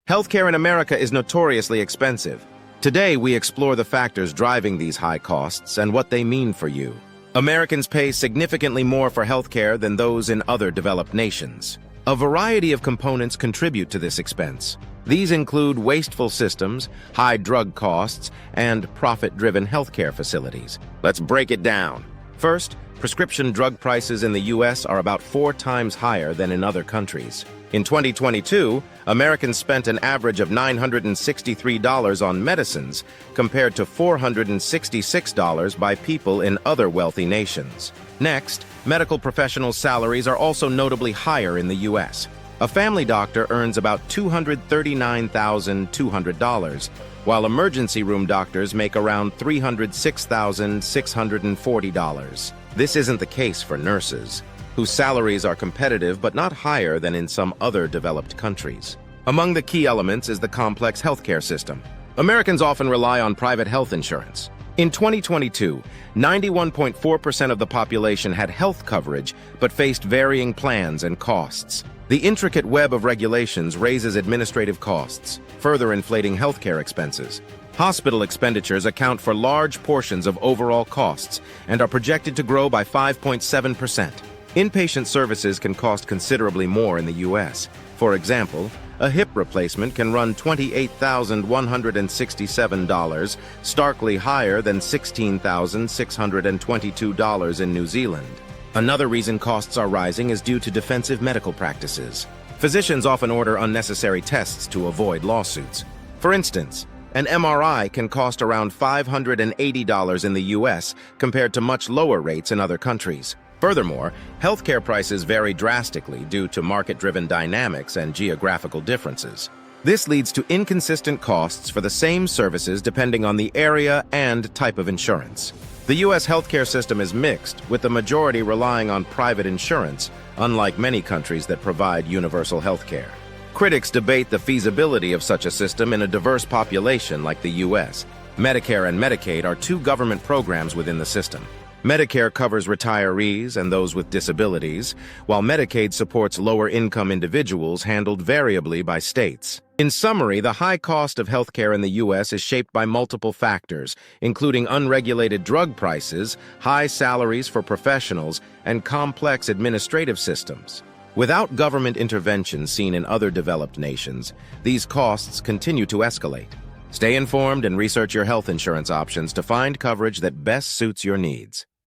Healthcare in America is notoriously expensive. Today, we explore the factors driving these high costs and what they mean for you. Americans pay significantly more for healthcare than those in other developed nations. A variety of components contribute to this expense. These include wasteful systems, high drug costs, and profit-driven healthcare facilities. Let's break it down. First, prescription drug prices in the U.S. are about 4 times higher than in other countries. In 2022, Americans spent an average of $963 on medicines, compared to $466 by people in other wealthy nations. Next, medical professionals' salaries are also notably higher in the U.S. A family doctor earns about $239,200, while emergency room doctors make around $306,640. This isn't the case for nurses, whose salaries are competitive but not higher than in some other developed countries. Among the key elements is the complex healthcare system. Americans often rely on private health insurance. In 2022, 91.4% of the population had health coverage but faced varying plans and costs. The intricate web of regulations raises administrative costs, further inflating healthcare expenses. Hospital expenditures account for large portions of overall costs and are projected to grow by 5.7%. Inpatient services can cost considerably more in the U.S. For example, a hip replacement can run $28,167, starkly higher than $16,622 in New Zealand. Another reason costs are rising is due to defensive medical practices. Physicians often order unnecessary tests to avoid lawsuits. For instance, an MRI can cost around $580 in the U.S. compared to much lower rates in other countries. Furthermore, healthcare prices vary drastically due to market-driven dynamics and geographical differences. This leads to inconsistent costs for the same services depending on the area and type of insurance. The U.S. healthcare system is mixed, with the majority relying on private insurance, unlike many countries that provide universal healthcare. Critics debate the feasibility of such a system in a diverse population like the U.S. Medicare and Medicaid are 2 government programs within the system. Medicare covers retirees and those with disabilities, while Medicaid supports lower-income individuals handled variably by states. In summary, the high cost of healthcare in the U.S. is shaped by multiple factors, including unregulated drug prices, high salaries for professionals, and complex administrative systems. Without government intervention seen in other developed nations, these costs continue to escalate. Stay informed and research your health insurance options to find coverage that best suits your needs.